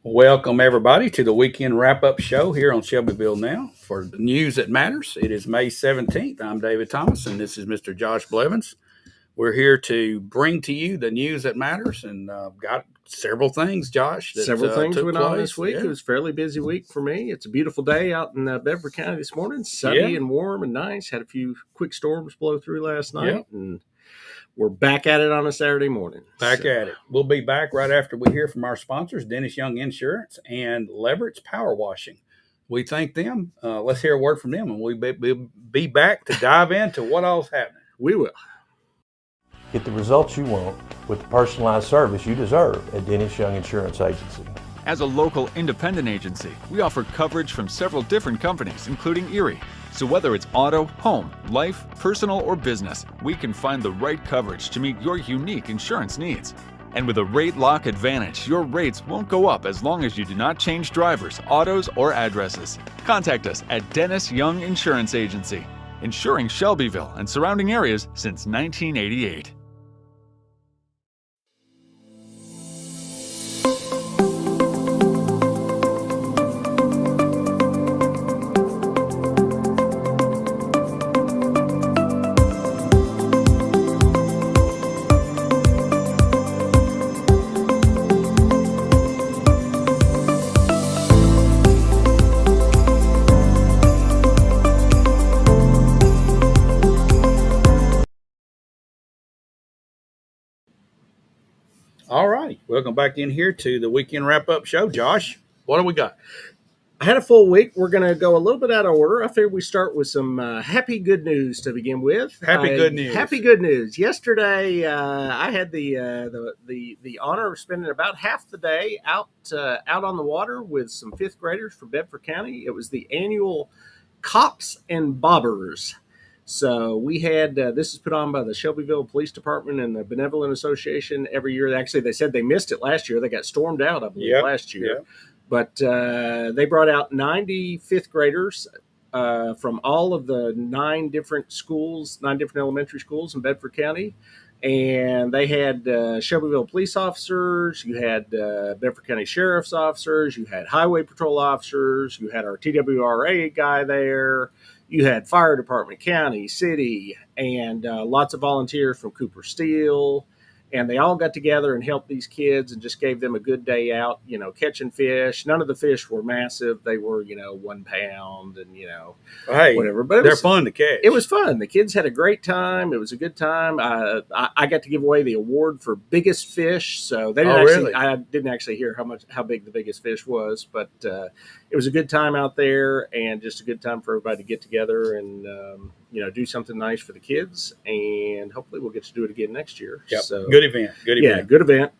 Welcome, everybody, to the weekend wrap up show here on Shelbyville Now for the news that matters. It is May 17th. I'm David Thomas, and this is Mr. Josh Blevins. We're here to bring to you the news that matters, and got several things, Josh. Several things took went on place. this week. Yeah. It was a fairly busy week for me. It's a beautiful day out in Bedford County this morning. Sunny and warm and nice. Had a few quick storms blow through last night, and we're back at it on a Saturday morning. Back at it. We'll be back right after we hear from our sponsors, Dennis Young Insurance and Leverett's Power Washing. We thank them. Let's hear a word from them, and we'll be back to dive into what all's happening. We will. Get the results you want with the personalized service you deserve at Dennis Young Insurance Agency. As a local independent agency, we offer coverage from several different companies, including Erie. So whether it's auto, home, life, personal, or business, we can find the right coverage to meet your unique insurance needs. And with a rate lock advantage, your rates won't go up as long as you do not change drivers, autos, or addresses. Contact us at Dennis Young Insurance Agency, insuring Shelbyville and surrounding areas since 1988. All right. Welcome back in here to the weekend wrap up show. Josh, what do we got? I had a full week. We're going to go a little bit out of order. I figured we start with some happy good news to begin with. Good news. Happy good news. Yesterday, I had the honor of spending about half the day out on the water with some fifth graders from Bedford County. It was the annual Cops and Bobbers. So we had this is put on by the Shelbyville Police Department and the Benevolent Association every year. Actually, they said they missed it last year. They got stormed out, I believe, last year. Yep. But they brought out 90 fifth graders from all of the nine different elementary schools in Bedford County. And they had Shelbyville police officers, you had Bedford County sheriff's officers, you had highway patrol officers, you had our TWRA guy there, you had fire department, county, city, and lots of volunteers from Cooper Steel. And they all got together and helped these kids and just gave them a good day out, catching fish. None of the fish were massive. They were, 1 pound and, whatever. But they're fun to catch. It was fun. The kids had a great time. It was a good time. I got to give away the award for biggest fish. So they didn't really? I didn't actually hear how big the biggest fish was, but it was a good time out there and just a good time for everybody to get together and, do something nice for the kids. And hopefully we'll get to do it again next year. Yep. So Good event. Yeah, good event.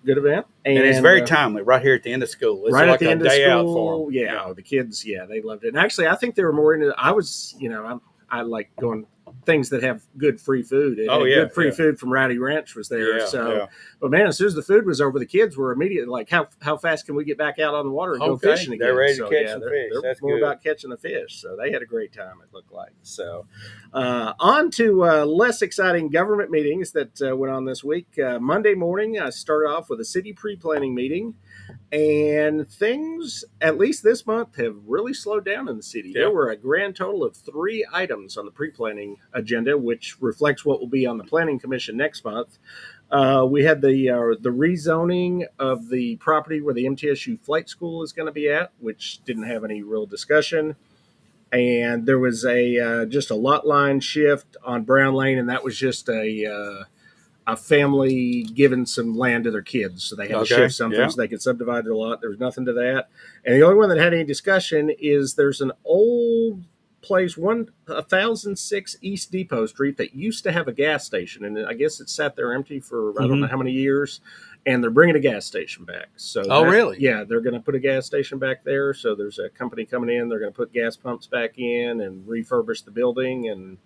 And it's very timely right here at the end of school. It's right like at the a end of day school. out for them. Yeah, the kids, they loved it. And actually, I think they were more into. I like going things that have good free food. Good free food from Rowdy Ranch was there. But man, as soon as the food was over, the kids were immediately like, "How fast can we get back out on the water and go fishing again?" They're ready to catch some fish. They're more about catching the fish. So they had a great time. It looked like. So on to less exciting government meetings that went on this week. Monday morning, I started off with a city pre-planning meeting. And things, at least this month, have really slowed down in the city. Yeah. There were a grand total of 3 items on the pre-planning agenda, which reflects what will be on the Planning Commission next month. We had the rezoning of the property where the MTSU Flight School is going to be at, which didn't have any real discussion. And there was just a lot line shift on Brown Lane, and that was just a family giving some land to their kids. So they had to shift something so they could subdivide their lot. There was nothing to that. And the only one that had any discussion is there's an old place, 1006 East Depot Street, that used to have a gas station. And I guess it sat there empty for I don't know how many years. And they're bringing a gas station back. So really? Yeah, they're going to put a gas station back there. So there's a company coming in. They're going to put gas pumps back in and refurbish the building. And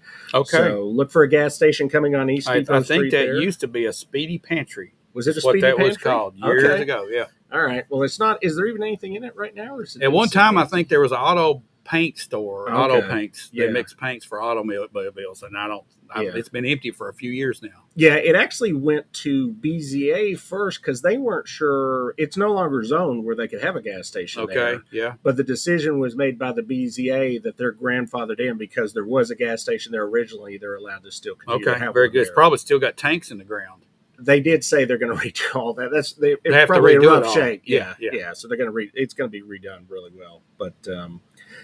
so look for a gas station coming on East Depot Street. I think that there. used to be a Speedy Pantry. Was it a what Speedy that Pantry? was called years ago? Yeah. All right. Well, it's not. Is there even anything in it right now? Or is it At one time, I think there was an auto paint store, Okay. auto paints. Yeah. They mix paints for automobiles, and Yeah. it's been empty for a few years now. Yeah, it actually went to BZA first because they weren't sure. It's no longer zoned where they could have a gas station Okay, there. yeah, But the decision was made by the BZA that they're grandfathered in because there was a gas station there originally. They're allowed to still continue to okay, have very one good. It's there. probably still got tanks in the ground. They did say they're going to redo all that. It's have to probably in redo it rough all. shape. Yeah, Yeah, yeah. So they're going to it's going to be redone really well. But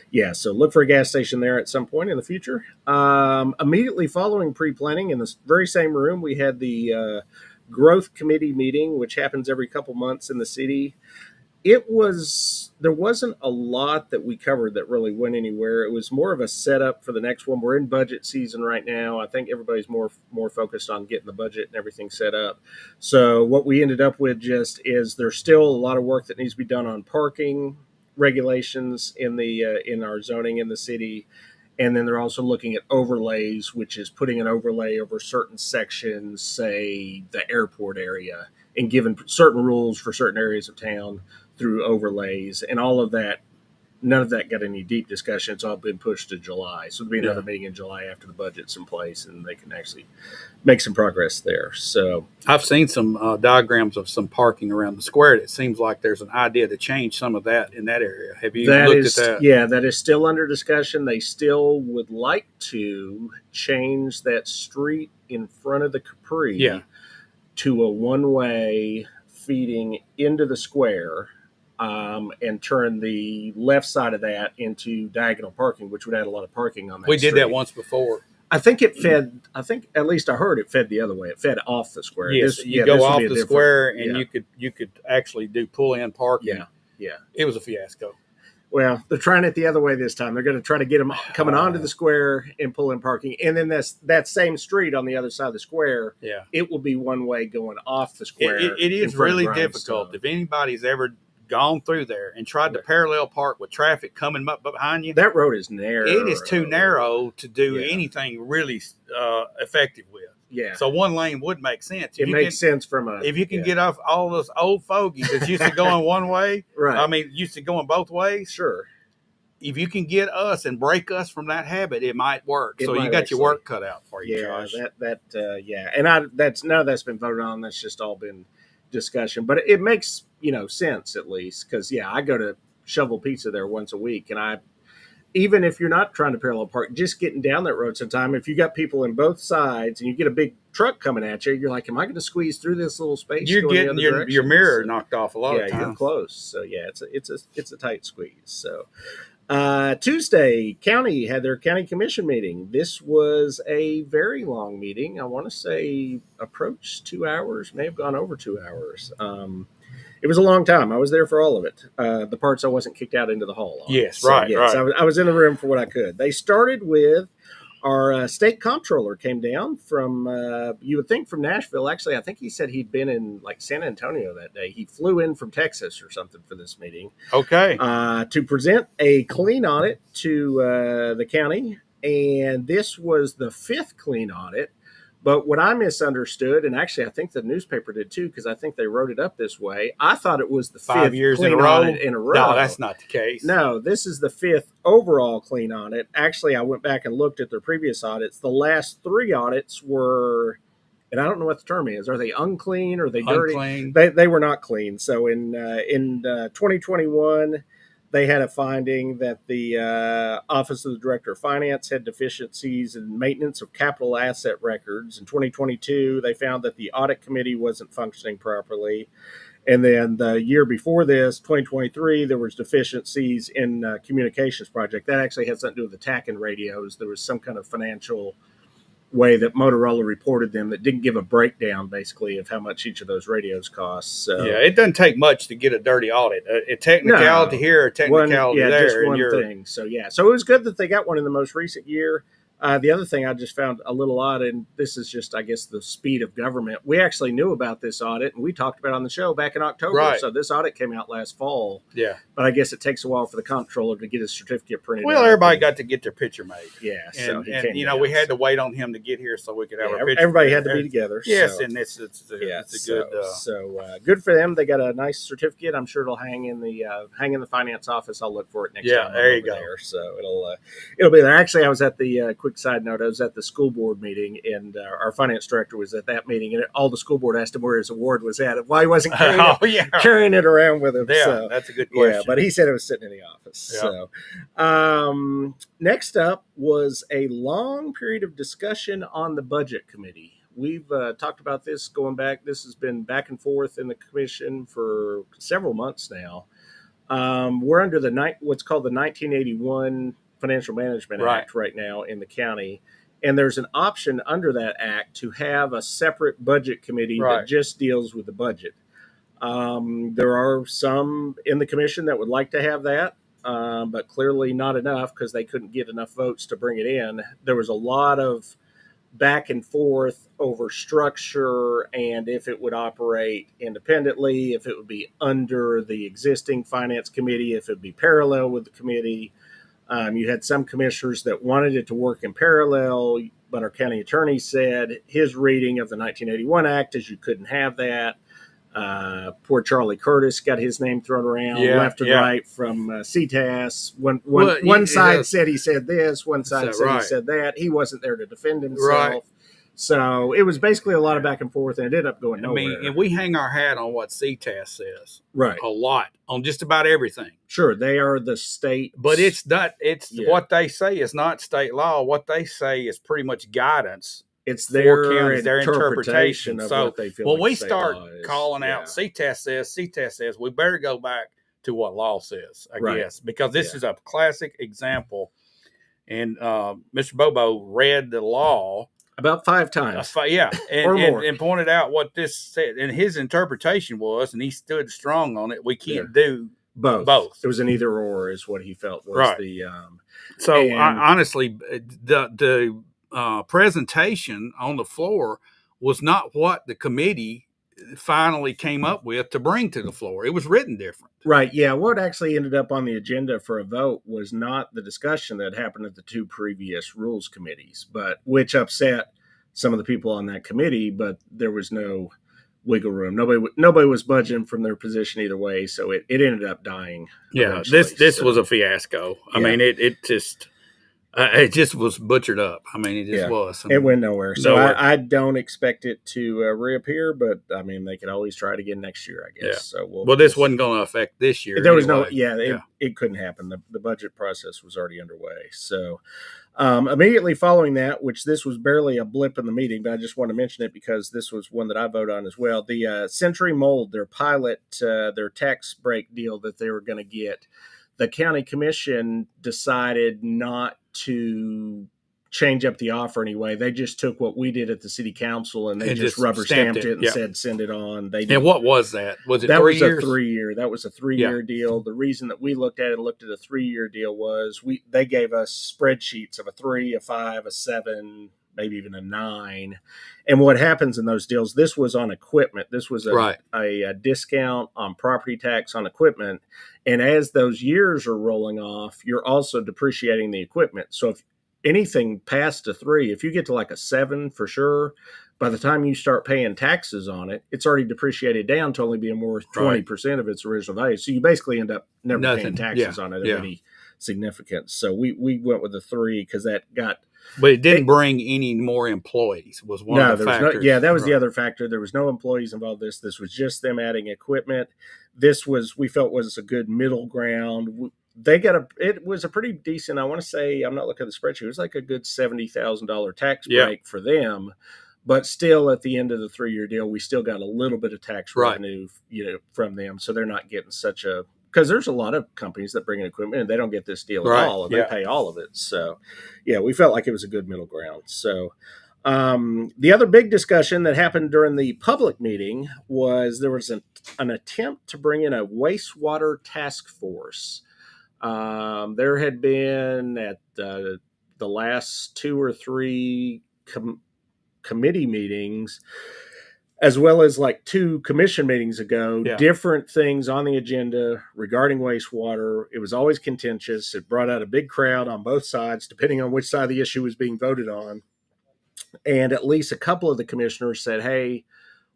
yeah, so look for a gas station there at some point in the future. Immediately following pre-planning, in the very same room, we had the growth committee meeting, which happens every couple months in the city. There wasn't a lot that we covered that really went anywhere. It was more of a setup for the next one. We're in budget season right now. I think everybody's more focused on getting the budget and everything set up. So what we ended up with just is there's still a lot of work that needs to be done on parking regulations in our zoning in the city. And then they're also looking at overlays, which is putting an overlay over certain sections, say the airport area, and giving certain rules for certain areas of town through overlays. And all of that, none of that got any deep discussion. It's all been pushed to July. So there'll be another meeting in July after the budget's in place, and they can actually make some progress there. So I've seen some diagrams of some parking around the square. It seems like there's an idea to change some of that in that area. Have you looked at that? Yeah, that is still under discussion. They still would like to change that street in front of the Capri to a one-way feeding into the square, and turn the left side of that into diagonal parking, which would add a lot of parking on that We did street. that once before. I think it fed. I think at least I heard it fed the other way. It fed off the square. Yes, you this go would off be a the different- square, and yeah. you could actually do pull-in parking. Yeah, yeah. It was a fiasco. Well, they're trying it the other way this time. They're going to try to get them coming onto the square and pull in parking, and then that same street on the other side of the square. Yeah, It will be one way going off the square. it in is front of really Grindstone. difficult. If anybody's ever gone through there and tried to parallel park with traffic coming up behind you, That road is narrow. it is too narrow to do Yeah. anything really effective with. Yeah. So one lane would make sense. It makes sense from a. If you can yeah. get off all those old fogies that used to going one way, Right. I mean, used to going both ways. Sure. If you can get us and break us from that habit, it might work. It So you might got actually. your work cut out for you, Yeah. Josh. Yeah. And that's none of that's been voted on. That's just all been discussion. But it makes sense at least because I go to Shovel Pizza there once a week, and even if you're not trying to parallel park, just getting down that road sometime, if you got people in both sides and you get a big truck coming at you, you're like, am I going to squeeze through this little space? You're going the getting other your direction? mirror So, knocked off a lot of you're times. close. So it's a tight squeeze. So Tuesday, county had their county commission meeting. This was a very long meeting. I want to say approached 2 hours, may have gone over 2 hours. It was a long time. I was there for all of it. The parts I wasn't kicked out into the hall on. Yes, right. I was in the room for what I could. They started with our state comptroller came down from, you would think from Nashville. Actually, I think he said he'd been in like San Antonio that day. He flew in from Texas or something for this meeting Okay. to present a clean audit to the county. And this was the 5th clean audit. But what I misunderstood, and actually I think the newspaper did too, because I think they wrote it up this way. I thought it was the 5 5th years clean in a row. audit in a row. No, that's not the case. No, this is the 5th overall clean audit. Actually, I went back and looked at their previous audits. The last 3 audits were, and I don't know what the term is. Are they unclean? Or are they dirty? Unclean. They were not clean. So in 2021, they had a finding that the Office of the Director of Finance had deficiencies in maintenance of capital asset records. In 2022, they found that the audit committee wasn't functioning properly. And then the year before this, 2023, there was deficiencies in communications project. That actually had something to do with the TACAN radios. There was some kind of financial way that Motorola reported them that didn't give a breakdown, basically, of how much each of those radios cost. So, Yeah, it doesn't take much to get a dirty audit. A technicality No. here, a technicality just there, and one you're thing. So it was good that they got one in the most recent year. The other thing I just found a little odd, and this is just, I guess, the speed of government. We actually knew about this audit, and we talked about it on the show back in October. Right. So this audit came out last fall, Yeah. but I guess it takes a while for the comptroller to get his certificate printed. Well, out. everybody got to get their picture made. Yeah, so And, he and came you know, down, we had so- to wait on him to get here so we could have Yeah, our picture. everybody had to be together. Yes, so. and it's a So, good. good for them. They got a nice certificate. I'm sure it'll hang in the finance office. I'll look for it next Yeah, time. there I'm you over go. There. So it'll be there. Actually, I was at the quick side note. I was at the school board meeting, and our finance director was at that meeting, and all the school board asked him where his award was at, and why he wasn't carrying it around with him. Yeah, So, that's a good question. yeah, but he said it was sitting in the office. Yeah. So, next up was a long period of discussion on the budget committee. We've talked about this going back. This has been back and forth in the commission for several months now. We're under what's called the 1981 Financial Management Right. Act right now in the county. And there's an option under that act to have a separate budget committee Right. that just deals with the budget. There are some in the commission that would like to have that, but clearly not enough because they couldn't get enough votes to bring it in. There was a lot of back and forth over structure and if it would operate independently, if it would be under the existing finance committee, if it would be parallel with the committee. You had some commissioners that wanted it to work in parallel, but our county attorney said his reading of the 1981 Act is you couldn't have that. Poor Charlie Curtis got his name thrown around left and right from CTAS. One side said he said this, one side said he said that. He wasn't there to defend himself. Right. So it was basically a lot of back and forth, and it ended up going nowhere. I mean, and we hang our hat on what CTAS says right. a lot on just about everything. Sure, they are the state. But it's not, Yeah. what they say is not state law. What they say is pretty much guidance. It's for their counties, their interpretation of So what they feel when like we state start law is. calling out CTAS says, we better go back to what law says, I Right. guess, because this Yeah. is a classic example. And Mr. Bobo read the law. About 5 times. And, Or more. and pointed out what this said. And his interpretation was, and he stood strong on it, we can't do both. It was an either or is what he felt was Right. the So and- honestly, the presentation on the floor was not what the committee finally came up with to bring to the floor. It was written different. right. Yeah. What actually ended up on the agenda for a vote was not the discussion that happened at the 2 previous rules committees, but which upset some of the people on that committee, but there was no wiggle room. Nobody was budging from their position either way. So it ended up dying. Yeah. eventually. This So- was a fiasco. I Yeah. mean, it just was butchered up. I mean, it just was. It went nowhere. So Nowhere. I don't expect it to reappear, but I mean, they could always try it again next year, I guess. Yeah. So Well, this wasn't going to affect this year. There was anyway. it couldn't happen. The budget process was already underway. So immediately following that, which this was barely a blip in the meeting, but I just want to mention it because this was one that I voted on as well. The Century Mold, their pilot, their tax break deal that they were going to get, the county commission decided not to change up the offer anyway. They just took what we did at the city council and they And just just rubber stamped it and yeah. said, send it on. They And what was that? Was it that 3 was years? a 3-year. That was a 3-year deal. The reason that we looked at a 3-year deal was they gave us spreadsheets of a 3, a 5, a 7, maybe even a 9. And what happens in those deals? This was on equipment. This was a discount on property tax on equipment. And as those years are rolling off, you're also depreciating the equipment. So if anything past a 3, if you get to like a 7 for sure, by the time you start paying taxes on it, it's already depreciated down to only being worth 20% of its original value. So you basically end up never paying taxes on it of any significance. So we went with the 3 because that got. But it didn't bring any more employees. Was one of the factors. That was the other factor. There was no employees involved. This was just them adding equipment. We felt was a good middle ground. It was a pretty decent. I want to say, I'm not looking at the spreadsheet. It was like a good $70,000 tax break for them. But still, at the end of the 3-year deal, we still got a little bit of tax revenue, from them. So they're not getting such a, because there's a lot of companies that bring in equipment and they don't get this deal at all, and they pay all of it. So, we felt like it was a good middle ground. So, the other big discussion that happened during the public meeting was there was an attempt to bring in a wastewater task force. There had been at the last 2 or 3 committee meetings, as well as like 2 commission meetings ago, Yeah. different things on the agenda regarding wastewater. It was always contentious. It brought out a big crowd on both sides, depending on which side the issue was being voted on. And at least a couple of the commissioners said, hey,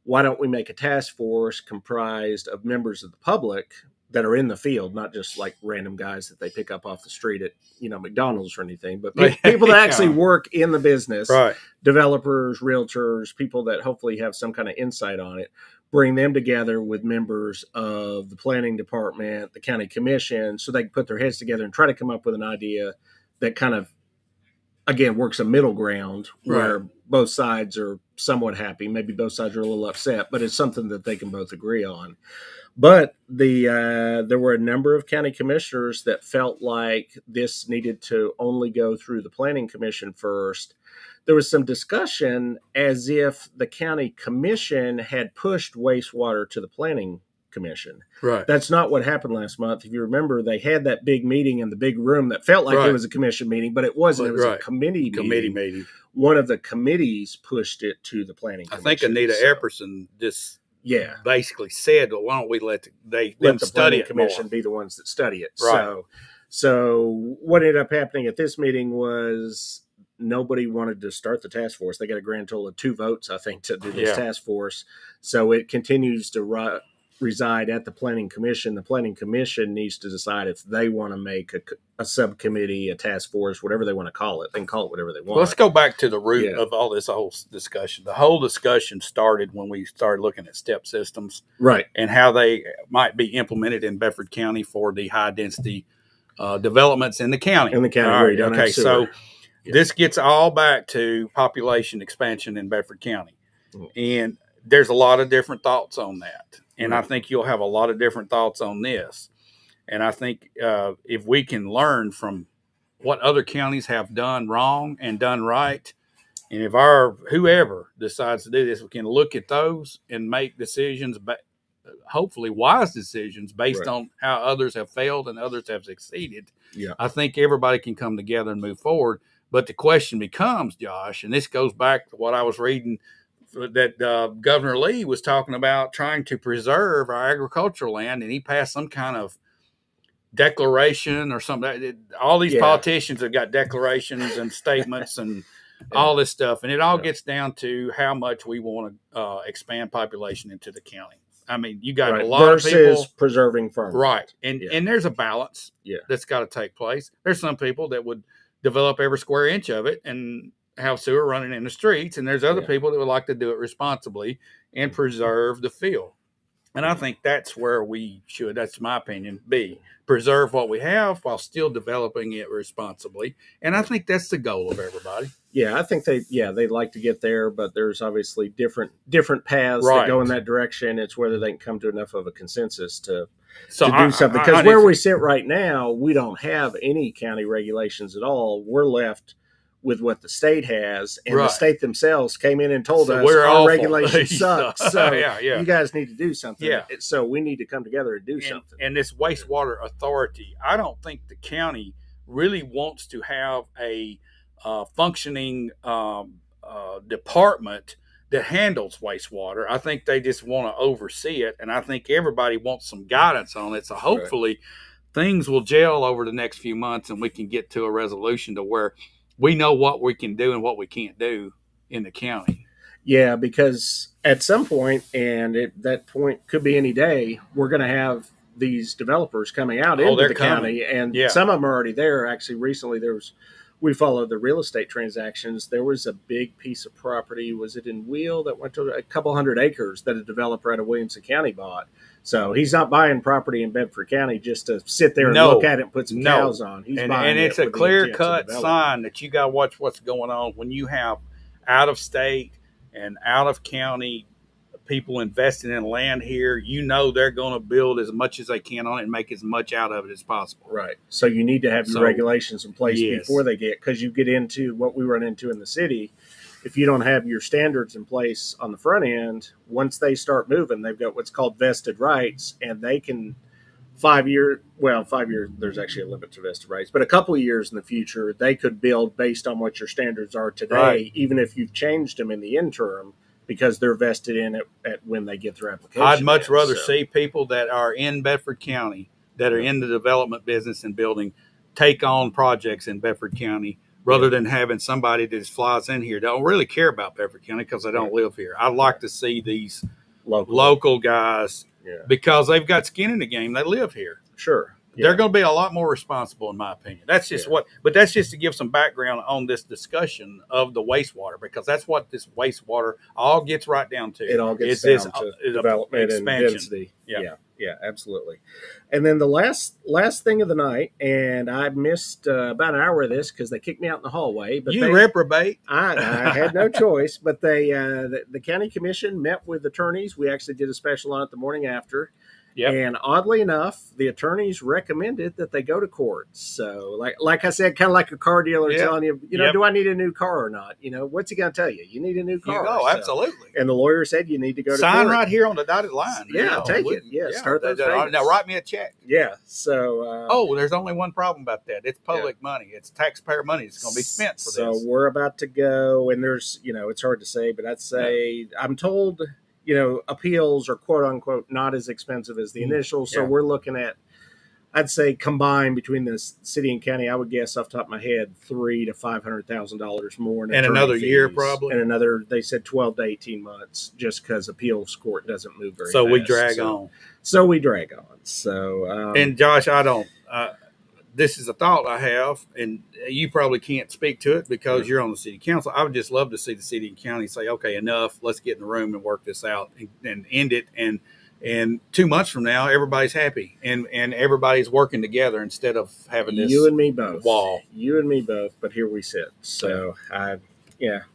why don't we make a task force comprised of members of the public that are in the field, not just like random guys that they pick up off the street at, McDonald's or anything, but people that actually work in the business, Right. developers, realtors, people that hopefully have some kind of insight on it, bring them together with members of the planning department, the county commission, so they can put their heads together and try to come up with an idea that kind of, again, works a middle ground where Right. both sides are somewhat happy. Maybe both sides are a little upset, but it's something that they can both agree on. But there were a number of county commissioners that felt like this needed to only go through the planning commission first. There was some discussion as if the county commission had pushed wastewater to the planning commission. Right. That's not what happened last month. If you remember, they had that big meeting in the big room that felt like Right. it was a commission meeting, but it wasn't. It was Right. a committee meeting. One of the committees pushed it to the planning I commission. think Anita So, Epperson just yeah, basically said, well, why don't we let them the study planning it commission more? be the ones that study it. Right. So what ended up happening at this meeting was nobody wanted to start the task force. They got a grand total of 2 votes, I think, to do this Yeah. task force. So it continues to reside at the planning commission. The planning commission needs to decide if they want to make a subcommittee, a task force, whatever they want to call it. They can call it whatever they want. Well, let's go back to the root Yeah. of all this whole discussion. The whole discussion started when we started looking at step systems Right. and how they might be implemented in Bedford County for the high density developments in the county. In the county All where right, you don't have okay, sewer. so Yeah. this gets all back to population expansion in Bedford County. And there's a lot of different thoughts on that. And I Right. think you'll have a lot of different thoughts on this. And I think if we can learn from what other counties have done wrong and done right, and if our whoever decides to do this, we can look at those and make decisions, hopefully wise decisions based Right. on how others have failed and others have succeeded. Yeah. I think everybody can come together and move forward. But the question becomes, Josh, and this goes back to what I was reading that Governor Lee was talking about trying to preserve our agricultural land, and he passed some kind of declaration or something. All these Yeah. politicians have got declarations and statements and all this stuff, and it all Yeah. gets down to how much we want to expand population into the county. I mean, you got Right. a lot of Versus people, preserving farmland. right? And Yeah. and there's a balance Yeah. that's got to take place. There's some people that would develop every square inch of it and have sewer running in the streets, and there's other Yeah. people that would like to do it responsibly and preserve the field. And I think that's where we should, that's my opinion, be preserve what we have while still developing it responsibly. And I think that's the goal of everybody. Yeah, I think they'd like to get there, but there's obviously different paths Right. that go in that direction. It's whether they can come to enough of a consensus to So do something. I Because need where to- we sit right now, we don't have any county regulations at all. We're left with what the state has, and the Right. state themselves came in and told So us we're our awful. regulations suck. So yeah. you guys need to do something. Yeah. So we need to come together and do something. And this wastewater authority, I don't think the county really wants to have a functioning department that handles wastewater. I think they just want to oversee it, and I think everybody wants some guidance on it. So hopefully things will gel over the next few months, and we can get to a resolution to where we know what we can do and what we can't do in the county. Yeah, because at some point, and that point could be any day, we're going to have these developers coming out into they're the coming. county, and Yeah. some of them are already there. Actually, recently we followed the real estate transactions. There was a big piece of property. Was it in Wheel that went to a couple hundred acres that a developer out of Williamson County bought? So he's not buying property in Bedford County just to sit there and No. look at it and put some cows on. He's buying And it's it a with the clear intent to cut develop. sign that you got to watch what's going on when you have out of state and out of county people investing in land here. You know they're going to build as much as they can on it and make as much out of it as possible. Right. So you need to have your So, regulations in place yes. before they because you get into what we run into in the city. If you don't have your standards in place on the front end, once they start moving, they've got what's called vested rights, and they can 5 year, well, 5 years, there's actually a limit to vested rights, but a couple of years in the future, they could build based on what your standards are today, Right. even if you've changed them in the interim, because they're vested in it at when they get their application. I'd much in. rather So, see people that are in Bedford County, that are in the development business and building, take on projects in Bedford County rather than having somebody that just flies in here that don't really care about Bedford County because they don't live here. I'd like to see these local guys Yeah. because they've got skin in the game. They live here. Sure. They're going to be a lot more responsible, in my opinion. That's just but that's just to give some background on this discussion of the wastewater, because that's what this wastewater all gets right down to. It all gets It's down to it's development and expansion. density. Yeah. Yeah, absolutely. And then the last thing of the night, and I missed about an hour of this because they kicked me out in the hallway. But You reprobate. I had no choice. But they the county commission met with attorneys. We actually did a special on it the morning after. Yep. And oddly enough, the attorneys recommended that they go to court. So, like I said, kind of like a car dealer telling you, do I need a new car or not? What's he going to tell you? You need a new car. Oh, absolutely. And the lawyer said you need to go to sign court. right here on the dotted line. Yeah, take it. Yeah, start those payments. Now write me a check. Yeah. So. There's only one problem about that. It's public money. It's taxpayer money. It's going to be spent for this. So we're about to go, and there's, it's hard to say, but I'd say I'm told. Appeals are quote unquote not as expensive as the initial. So we're looking at, I'd say combined between the city and county, I would guess off the top of my head, $300,000 to $500,000 more. And another year probably. And another, they said 12 to 18 months just because appeals court doesn't move very fast. So we drag on. So we drag on. So, and Josh, this is a thought I have, and you probably can't speak to it because you're on the city council. I would just love to see the city and county say, okay, enough, let's get in the room and work this out and end it. And 2 months from now, everybody's happy and everybody's working together instead of having this you and me both wall. You and me both, but here we sit. So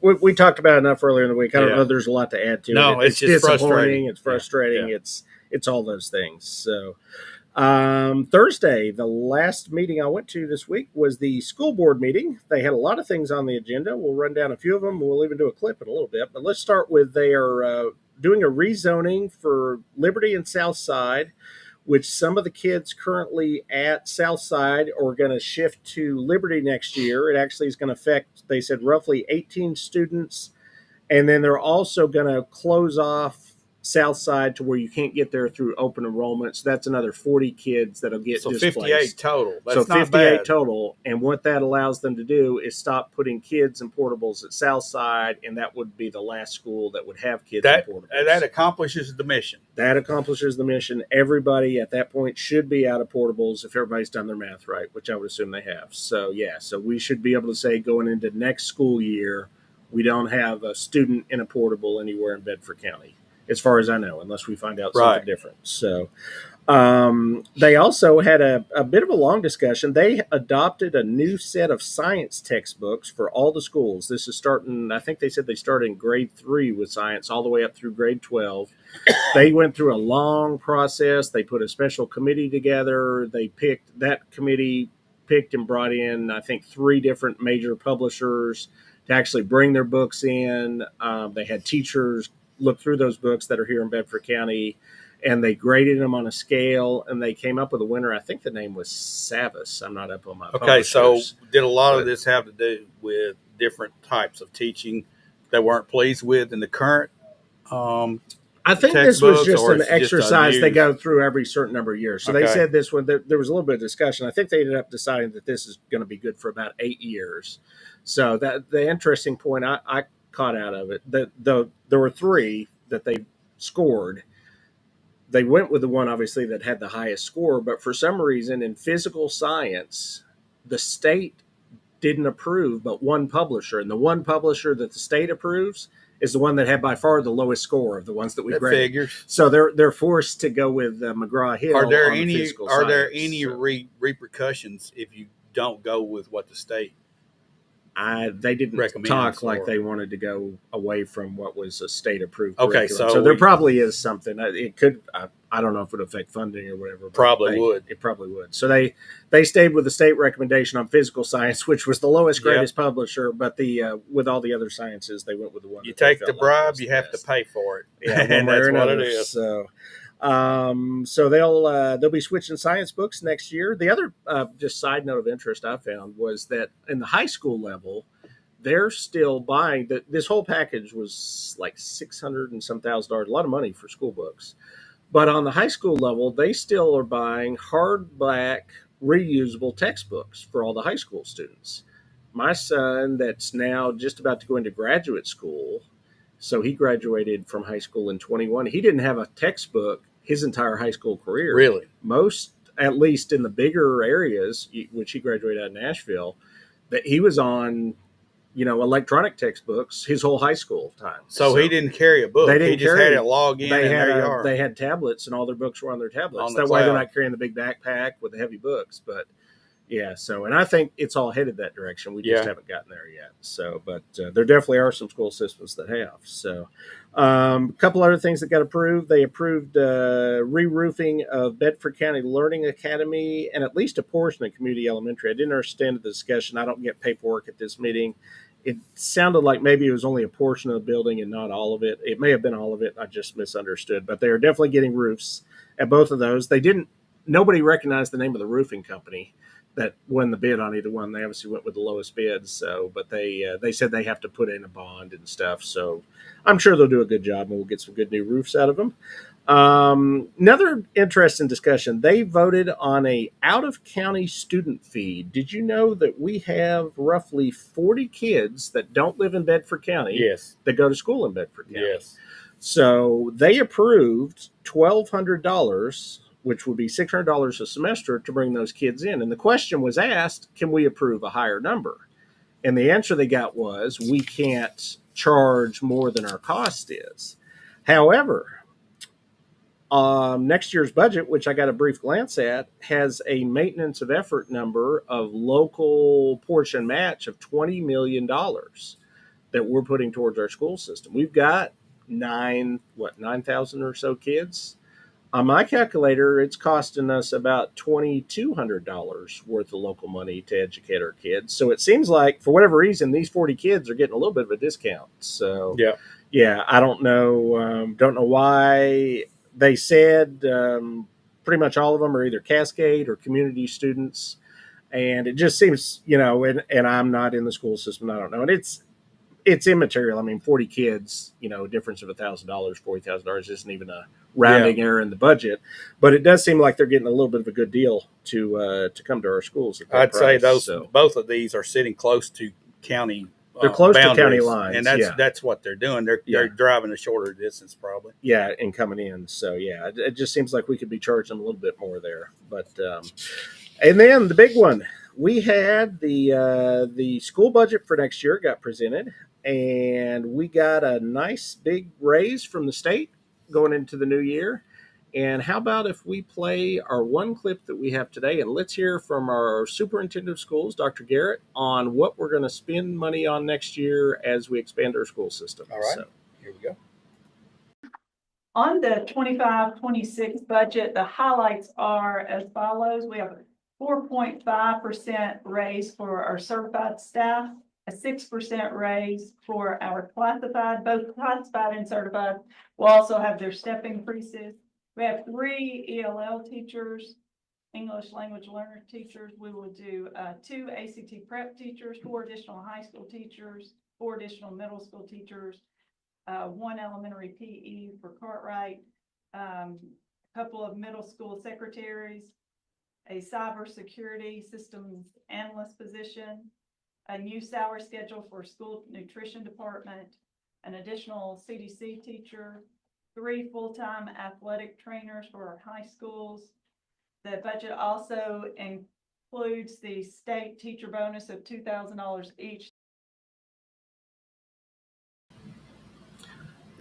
we talked about it enough earlier in the week. I don't know if there's a lot to add to it. No, it's just frustrating. It's frustrating. Yeah. It's all those things. So Thursday, the last meeting I went to this week was the school board meeting. They had a lot of things on the agenda. We'll run down a few of them. We'll even do a clip in a little bit. But let's start with they are doing a rezoning for Liberty and Southside, which some of the kids currently at Southside are going to shift to Liberty next year. It actually is going to affect, they said, roughly 18 students. And then they're also going to close off Southside to where you can't get there through open enrollment. So that's another 40 kids that'll get displaced. 58 total. That's so not 58 bad. total. And what that allows them to do is stop putting kids in portables at Southside, and that would be the last school that would have kids in portables. That accomplishes the mission. That accomplishes the mission. Everybody at that point should be out of portables if everybody's done their math right, which I would assume they have. So, so we should be able to say going into next school year, we don't have a student in a portable anywhere in Bedford County, as far as I know, unless we find out something different. So they also had a bit of a long discussion. They adopted a new set of science textbooks for all the schools. This is starting, I think they said they started in grade 3 with science all the way up through grade 12. They went through a long process. They put a special committee together. That committee picked and brought in, I think, 3 different major publishers to actually bring their books in. They had teachers look through those books that are here in Bedford County, and they graded them on a scale, and they came up with a winner. I think the name was Savas. I'm not up on my publishers. So did a lot of this have to do with different types of teaching that weren't pleased with in the current I think this was just an just exercise they go through every certain number of years. So they Okay. said this one, there was a little bit of discussion. I think they ended up deciding that this is going to be good for about 8 years. So that the interesting point I caught out of it, there were 3 that they scored. They went with the one, obviously, that had the highest score. But for some reason, in physical science, the state didn't approve but one publisher. And the one publisher that the state approves is the one that had by far the lowest score of the ones that we that graded. figures. So they're forced to go with McGraw-Hill. Are there on the any physical science. repercussions if you don't go with what the state? They didn't recommends talk like or- they wanted to go away from what was a state approved. Okay, curriculum. so there we- probably is something. It could. I don't know if it would affect funding or whatever. But Probably would. It probably would. So they stayed with the state recommendation on physical science, which was the lowest greatest publisher. But with all the other sciences, they went with the one. You that they take the felt like bribe, was you the have to best. pay for it. Yeah, and one way that's or what it another. is. So, So they'll be switching science books next year. The other just side note of interest I found was that in the high school level, they're still buying that. This whole package was like $600 and some $1,000, a lot of money for school books. But on the high school level, they still are buying hardback reusable textbooks for all the high school students. My son, that's now just about to go into graduate school, so he graduated from high school in 21. He didn't have a textbook his entire high school career. Really? Most, at least in the bigger areas, which he graduated out of Nashville, that he was on, electronic textbooks his whole high school time. So he didn't carry a book. They didn't he just carry had it. it log in, and there you are. They had tablets, and all their books were on their tablets. On the That way, they're cloud. not carrying the big backpack with the heavy books. But yeah, and I think it's all headed that direction. We just haven't gotten there yet. So, but there definitely are some school systems that have. So, a couple other things that got approved. They approved re-roofing of Bedford County Learning Academy and at least a portion of Community Elementary. I didn't understand the discussion. I don't get paperwork at this meeting. It sounded like maybe it was only a portion of the building and not all of it. It may have been all of it. I just misunderstood. But they are definitely getting roofs at both of those. Nobody recognized the name of the roofing company that won the bid on either one. They obviously went with the lowest bid. So, but they said they have to put in a bond and stuff. So I'm sure they'll do a good job, and we'll get some good new roofs out of them. Another interesting discussion. They voted on a out-of-county student fee. Did you know that we have roughly 40 kids that don't live in Bedford County Yes. that go to school in Bedford County? Yes. So they approved $1,200, which would be $600 a semester, to bring those kids in. And the question was asked, can we approve a higher number? And the answer they got was, we can't charge more than our cost is. However, next year's budget, which I got a brief glance at, has a maintenance of effort number of local portion match of $20 million that we're putting towards our school system. We've got 9,000 or so kids. On my calculator, it's costing us about $2,200 worth of local money to educate our kids. So it seems like, for whatever reason, these 40 kids are getting a little bit of a discount. So yeah, I don't know why. They said pretty much all of them are either Cascade or community students. And it just seems, and I'm not in the school system, I don't know. And it's immaterial. I mean, 40 kids, a difference of $1,000, $40,000 isn't even a rounding error in the budget. But it does seem like they're getting a little bit of a good deal to come to our schools. I'd say both of these are sitting close to county. They're close boundaries, to county lines, and that's what they're doing. They're driving a shorter distance, probably. Yeah, and coming in. So yeah, it just seems like we could be charging them a little bit more there. But and then the big one, we had the school budget for next year got presented, and we got a nice big raise from the state going into the new year. And how about if we play our one clip that we have today, and let's hear from our superintendent of schools, Dr. Garrett, on what we're going to spend money on next year as we expand our school system. All right, here we go. On the 25-26 budget, the highlights are as follows. We have a 4.5% raise for our certified staff, a 6% raise for our classified, both classified and certified will also have their step increases. We have 3 ELL teachers, English language learner teachers. We will do 2 ACT prep teachers, 4 additional high school teachers, 4 additional middle school teachers, 1 elementary PE for Cartwright, a couple of middle school secretaries, a cybersecurity systems analyst position, a new salary schedule for school nutrition department, an additional CDC teacher, 3 full-time athletic trainers for our high schools. The budget also includes the state teacher bonus of $2,000 each.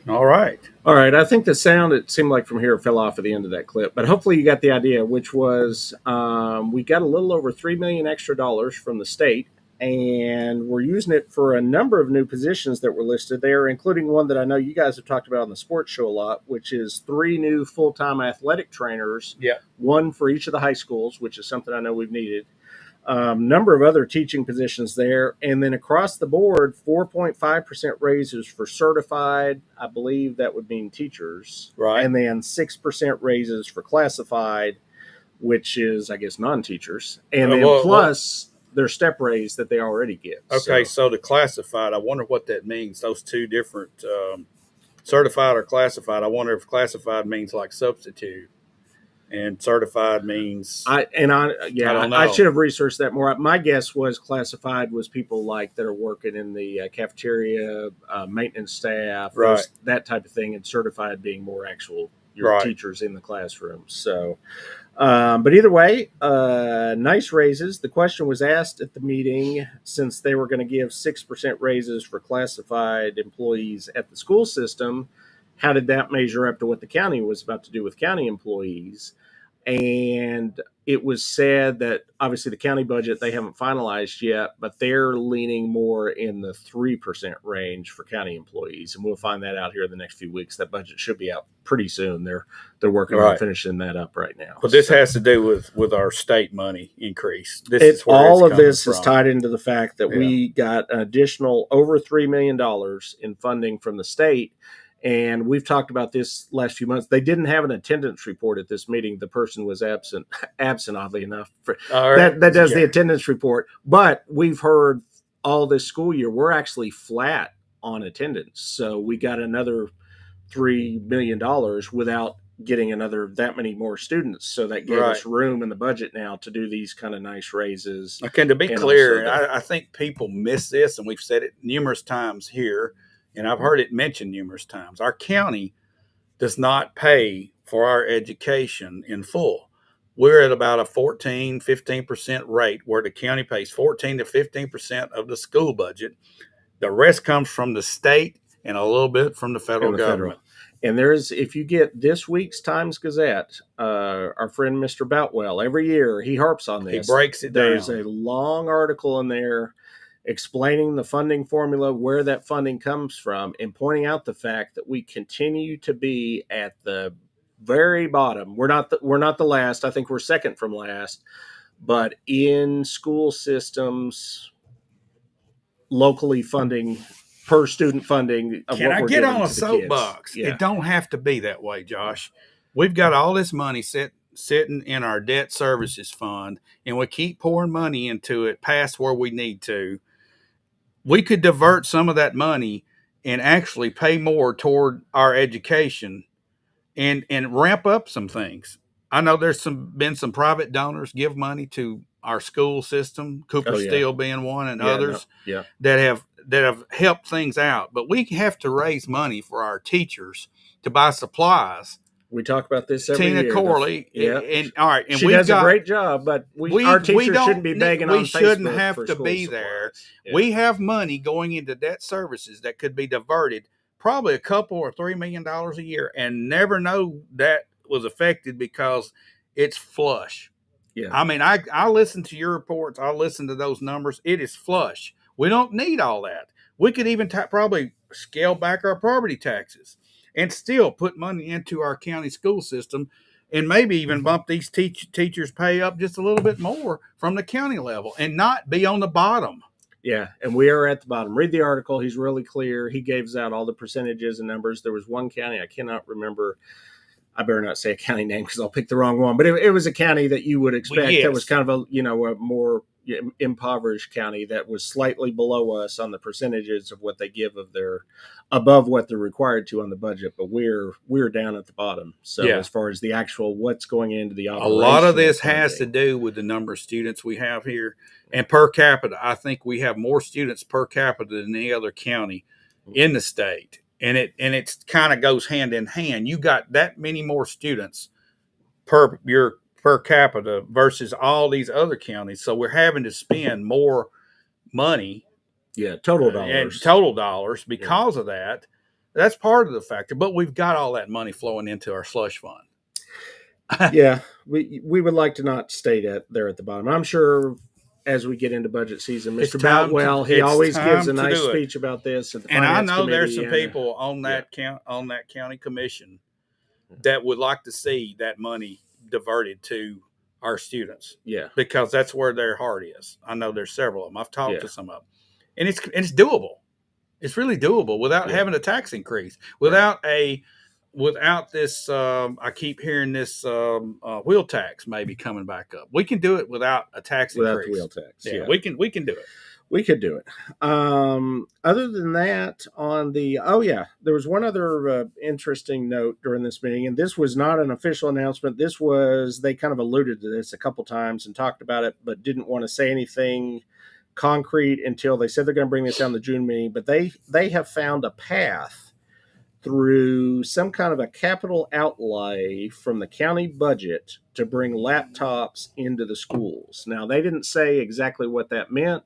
All right. I think the sound, it seemed like from here, fell off at the end of that clip, but hopefully you got the idea, which was we got a little over $3 million extra from the state, and we're using it for a number of new positions that were listed there, including one that I know you guys have talked about on the sports show a lot, which is 3 new full-time athletic trainers, 1 for each of the high schools, which is something I know we've needed. Number of other teaching positions there. And then across the board, 4.5% raises for certified. I believe that would mean teachers. Right. And then 6% raises for classified, which is, I guess, non-teachers. And then plus their step raise that they already get. Okay, so the classified, I wonder what that means. Those two different certified or classified. I wonder if classified means like substitute and certified means I don't know. I should have researched that more. My guess was classified was people like that are working in the cafeteria, maintenance staff, right, that type of thing, and certified being more actual your teachers in the classroom. So, but either way, nice raises. The question was asked at the meeting, since they were going to give 6% raises for classified employees at the school system, how did that measure up to what the county was about to do with county employees? And it was said that obviously the county budget they haven't finalized yet, but they're leaning more in the 3% range for county employees, and we'll find that out here in the next few weeks. That budget should be out pretty soon. They're working on finishing that up right now. But this has to do with our state money increase. All of this is tied into the fact that we got an additional over $3 million in funding from the state. And we've talked about this last few months. They didn't have an attendance report at this meeting. The person was absent oddly enough. That does the attendance report. But we've heard all this school year, we're actually flat on attendance. So we got another $3 million without getting that many more students. So that gave us room in the budget now to do these kind of nice raises. Okay, to be clear, I think people miss this, and we've said it numerous times here, and I've heard it mentioned numerous times. Our county does not pay for our education in full. We're at about a 15% rate where the county pays 14 to 15% of the school budget. The rest comes from the state and a little bit from the federal government. And if you get this week's Times Gazette, our friend Mr. Boutwell, every year he harps on this. He breaks it down. There's a long article in there explaining the funding formula, where that funding comes from, and pointing out the fact that we continue to be at the very bottom. We're not the last. I think we're second from last. But in school systems, locally funding, per student funding. Can I get on a soapbox? Yeah. It don't have to be that way, Josh. We've got all this money sitting in our debt services fund, and we keep pouring money into it past where we need to. We could divert some of that money and actually pay more toward our education and ramp up some things. I know there's been some private donors give money to our school system, Cooper Steel being one, and others that have helped things out. But we have to raise money for our teachers to buy supplies. We talk about this every year. Tina Corley, and all right, and she does a great job, but our teachers shouldn't be begging on Facebook. We shouldn't have to be there. Yeah. We have money going into debt services that could be diverted, probably a couple or $3 million a year, and never know that was affected because it's flush. Yeah, I mean, I listen to your reports. I listen to those numbers. It is flush. We don't need all that. We could even probably scale back our property taxes and still put money into our county school system, and maybe even bump these teachers' pay up just a little bit more from the county level and not be on the bottom. Yeah, and we are at the bottom. Read the article. He's really clear. He gives out all the percentages and numbers. There was one county, I cannot remember. I better not say a county name because I'll pick the wrong one. But it was a county that you would expect that was kind of a more impoverished county that was slightly below us on the percentages of what they give of their above what they're required to on the budget. But we're down at the bottom. So as far as the actual what's going into the operation, a lot of this has to do with the number of students we have here and per capita. I think we have more students per capita than any other county in the state. And it kind of goes hand in hand. You got that many more students per capita versus all these other counties. So we're having to spend more money. Yeah, total dollars. Because of that. That's part of the factor. But we've got all that money flowing into our slush fund. Yeah, we would like to not stay there at the bottom. I'm sure as we get into budget season, Mr. Boutwell, he always gives a nice speech about this. And I know there's some people on that county commission that would like to see that money diverted to our students Yeah. because that's where their heart is. I know there's several of them. I've talked Yeah. to some of them, and it's doable. It's really doable without Yeah. having a tax increase, without this. I keep hearing this wheel tax maybe coming back up. We can do it without a tax Without increase. the wheel tax. Yeah, we can do it. We could do it. Other than that, there was one other interesting note during this meeting, and this was not an official announcement. They kind of alluded to this a couple times and talked about it, but didn't want to say anything concrete until they said they're going to bring this down the June meeting. But they have found a path through some kind of a capital outlay from the county budget to bring laptops into the schools. Now, they didn't say exactly what that meant,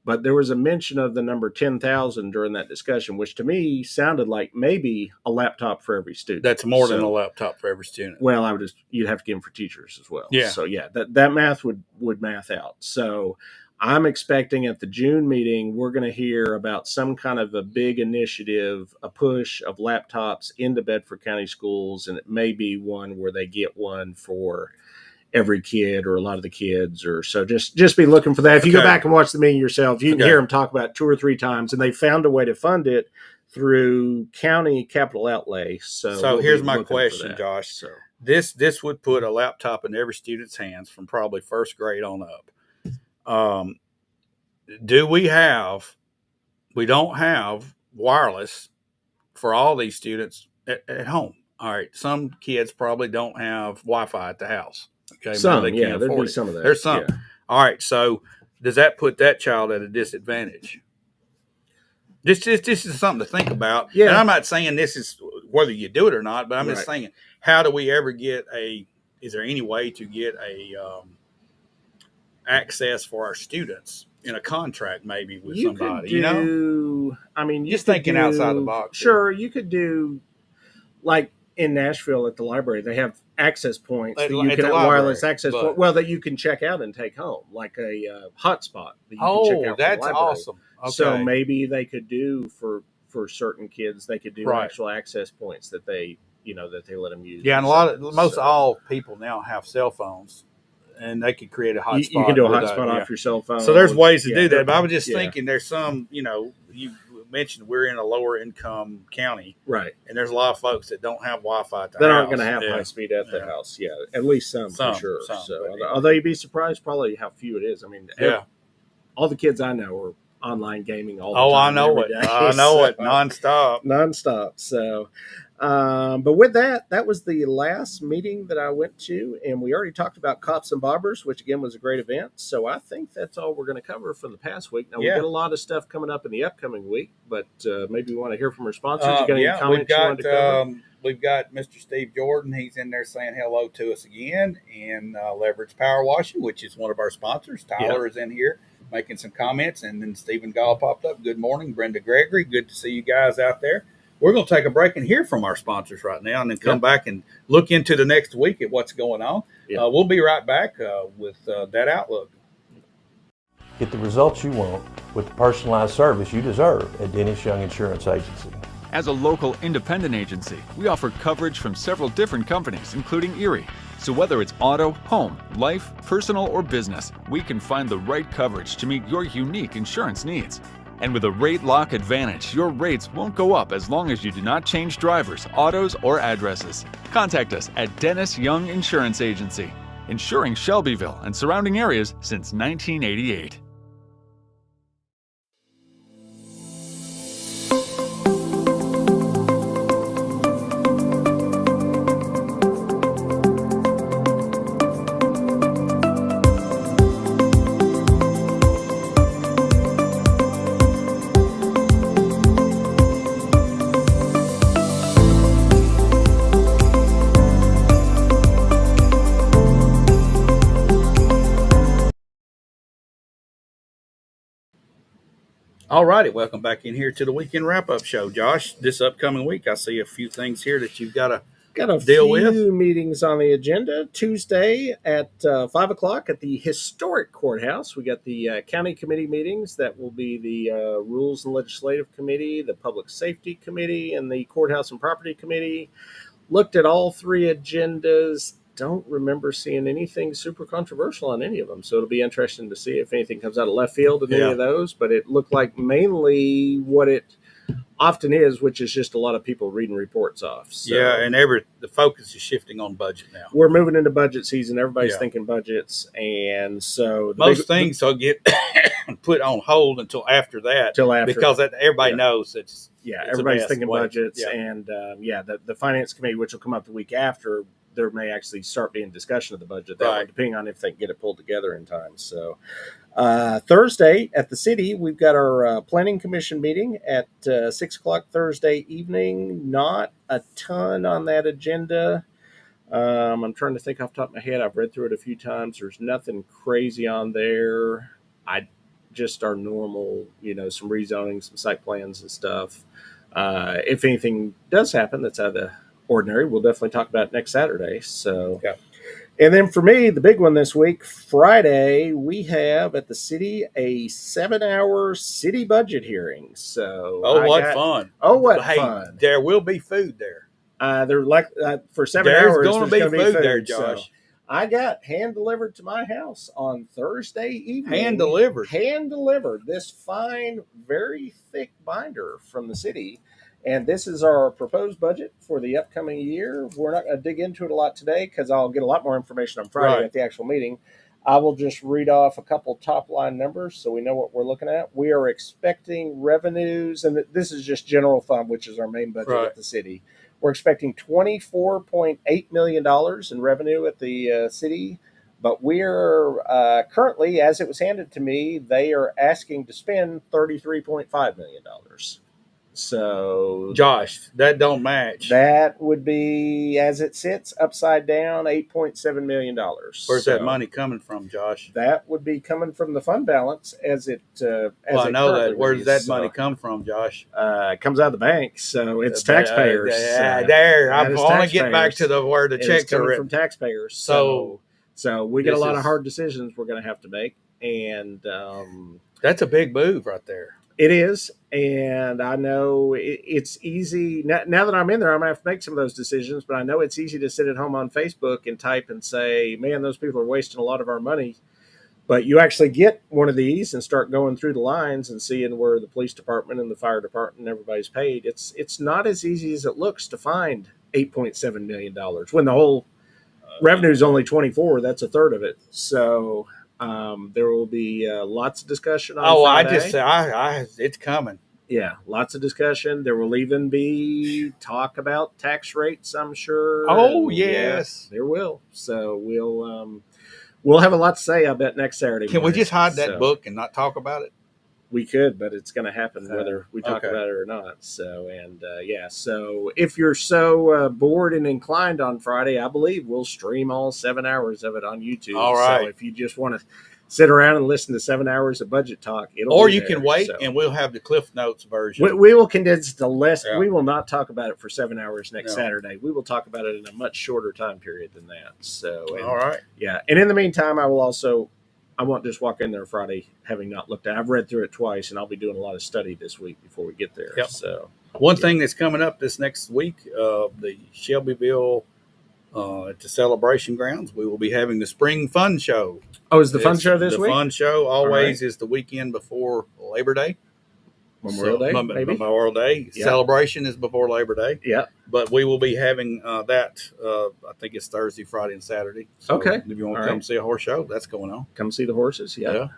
but there was a mention of the number 10,000 during that discussion, which to me sounded like maybe a laptop for every student. That's more than a laptop for every student. Well, you'd have to give them for teachers as well. Yeah. So yeah, that math would math out. So I'm expecting at the June meeting, we're going to hear about some kind of a big initiative, a push of laptops into Bedford County schools. And it may be one where they get one for every kid or a lot of the kids, or so just be looking for that. If you go back and watch the meeting yourself, you can hear them talk about it 2 or 3 times, and they found a way to fund it through county capital outlay. So here's my question, Josh. So this would put a laptop in every student's hands from probably first grade on up. We don't have wireless for all these students at home. All right. Some kids probably don't have Wi-Fi at the house. Okay. there'd be some of that. There's some. Yeah. All right. So does that put that child at a disadvantage? This is something to think about. Yeah. And I'm not saying this is whether you do it or not, but I'm just saying, how do we ever is there any way to get access for our students in a contract maybe with somebody? Just thinking outside the box. Sure, you could do, like in Nashville at the library, they have access points that you can have wireless access point. Well, that you can check out and take home, like a hotspot that you can check out. That's awesome. Okay. So maybe they could do for certain kids, they could do actual access points that they let them use. Yeah, and all people now have cell phones, and they could create a hotspot. You can do a hotspot off your cell phone. So there's ways to do that. But I was just thinking, there's some, you mentioned we're in a lower income county, right? And there's a lot of folks that don't have Wi-Fi at the house. That aren't going to have high speed at the house. Yeah, at least some for sure. Although you'd be surprised probably how few it is. I mean, all the kids I know are online gaming all the time. I know it. I know it nonstop. So, but with that was the last meeting that I went to, and we already talked about Cops and Bobbers, which again was a great event. So I think that's all we're going to cover for the past week. Now we got a lot of stuff coming up in the upcoming week, but maybe we want to hear from our sponsors. You got any comments you wanted to cover? We've got Mr. Steve Jordan. He's in there saying hello to us again, and Leverage Power Washing, which is one of our sponsors. Tyler is in here making some comments, and then Stephen Gall popped up. Good morning, Brenda Gregory. Good to see you guys out there. We're going to take a break and hear from our sponsors right now, and then come back and look into the next week at what's going on. We'll be right back with that outlook. Get the results you want with the personalized service you deserve at Dennis Young Insurance Agency. As a local independent agency, we offer coverage from several different companies, including Erie. So whether it's auto, home, life, personal, or business, we can find the right coverage to meet your unique insurance needs. And with a Rate Lock Advantage, your rates won't go up as long as you do not change drivers, autos, or addresses. Contact us at Dennis Young Insurance Agency, insuring Shelbyville and surrounding areas since 1988. All righty, welcome back in here to the weekend wrap-up show, Josh. This upcoming week, I see a few things here that you've got to deal with. Got a few meetings on the agenda. Tuesday at 5 o'clock at the historic courthouse. We got the county committee meetings. That will be the Rules and Legislative Committee, the Public Safety Committee, and the Courthouse and Property Committee. Looked at all 3 agendas. don't remember seeing anything super controversial on any of them. So it'll be interesting to see if anything comes out of left field in any Yeah. of those. But it looked like mainly what it often is, which is just a lot of people reading reports off. So Yeah, and the focus is shifting on budget now. we're moving into budget season. Everybody's Yeah. thinking budgets, and so Most things will get put on hold until after that, till after because everybody Yeah. knows it's yeah, it's a everybody's mess. thinking Wait. budgets, Yeah. and the finance committee, which will come up the week after, there may actually start being discussion of the budget, that Right. one, depending on if they can get it pulled together in time. So Thursday at the city, we've got our planning commission meeting at 6 o'clock Thursday evening. Not a ton on that agenda. I'm trying to think off the top of my head. I've read through it a few times. There's nothing crazy on there. Just our normal, some rezoning, some site plans and stuff. If anything does happen that's out of the ordinary, we'll definitely talk about it next Saturday. So, Yeah. And then for me, the big one this week, Friday, we have at the city a 7-hour city budget hearing. So, what fun! Oh, what Hey, fun! there will be food there. They're like for 7 There's hours. going to be there's food, gonna be there, So Josh. I got hand delivered to my house on Thursday evening. Hand delivered. Hand delivered. This fine, very thick binder from the city. And this is our proposed budget for the upcoming year. We're not going to dig into it a lot today because I'll get a lot more information on Friday Right. at the actual meeting. I will just read off a couple top line numbers so we know what we're looking at. We are expecting revenues, and this is just general fund, which is our main budget Right. at the city. We're expecting $24.8 million in revenue at the city, but we're currently, as it was handed to me, they are asking to spend $33.5 million. So Josh, that don't match. that would be, as it sits, upside down, $8.7 million. Where's that money coming from, Josh? That would be coming from the fund balance as it. Well, I know currently that. Where does reads. that So, money come from, Josh? It comes out of the bank, so it's taxpayers. There, I That is want to get back taxpayers. to where the It's checks are coming written. from taxpayers. So So we get a this lot of is- hard decisions we're going to have to make, and That's a big move right there. it is. And I know it's easy now that I'm in there. I'm going to have to make some of those decisions, but I know it's easy to sit at home on Facebook and type and say, "Man, those people are wasting a lot of our money." But you actually get one of these and start going through the lines and seeing where the police department and the fire department and everybody's paid. It's not as easy as it looks to find $8.7 million when the whole revenue is only 24. That's a third of it. So there will be lots of discussion on Friday. It's coming. Yeah, lots of discussion. There will even be talk about tax rates, I'm sure. Oh, And, yes. there will. So we'll have a lot to say, I bet, next Saturday. Can we morning. just hide that So, book and not talk about it? We could, but it's going to happen whether we talk Okay. about it or not. So, so if you're so bored and inclined on Friday, I believe we'll stream all 7 hours of it on YouTube. All right. So if you just want to sit around and listen to 7 hours of budget talk, Or be you there. can wait So and we'll have the Cliff Notes version. we will condense the less. Yeah. We will not talk about it for 7 hours next No. Saturday. We will talk about it in a much shorter time period than that. So, and- All right. yeah. And in the meantime, I won't just walk in there Friday having not looked at it. I've read through it twice, and I'll be doing a lot of study this week before we get there. Yep. So, One thing that's coming up this next week, the Shelbyville at the Celebration Grounds, we will be having the Spring Fun Show. is the fun It's- show this the week? Fun Show always is the weekend before Labor Day. Memorial Day, maybe? Memorial Day. Yeah. Celebration is before Labor Day. Yeah. But we will be having that, I think it's Thursday, Friday, and Saturday. So Okay. if you want All to come right. see a horse show, that's going on. Come see the horses. Yeah. All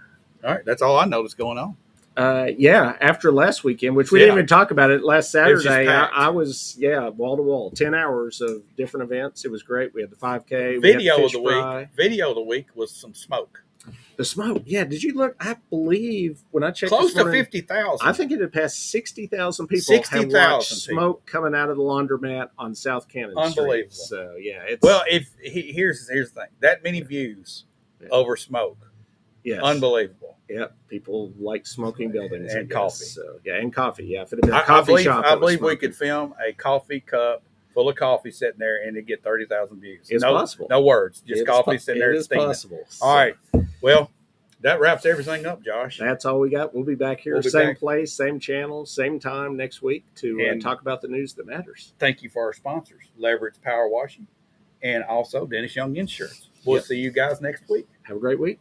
right. That's all I know that's going on. After last weekend, which we Yeah. didn't even talk about it last It was just Saturday, packed. I was, wall to wall, 10 hours of different events. It was great. We had the 5K. Video we had of the week. Video of the week was some smoke. The smoke. Yeah. Did you look? I believe when I checked Close this to morning, 50,000. I think it had passed 60,000 people 60,000 have watched people. smoke coming out of the laundromat on South Cannon Street. Unbelievable. So, it's. Well, here's the thing. That many views Yeah. over smoke. yes. Unbelievable. Yep. People like smoking buildings. I And guess. coffee. So, and coffee. Yeah. If it had been a I coffee believe, shop. I that was believe we smoking. could film a coffee cup full of coffee sitting there and it get 30,000 views. It's no, possible. No words. Just It's coffee po- sitting there It is steaming. possible. All right. Well, that wraps everything up, Josh. That's all we got. We'll be back here, We'll be same back. place, same channel, same time next week to And- talk about the news that matters. Thank you for our sponsors, Leverage Power Washing, and also Dennis Young Insurance. We'll Yep. see you guys next week. Have a great week.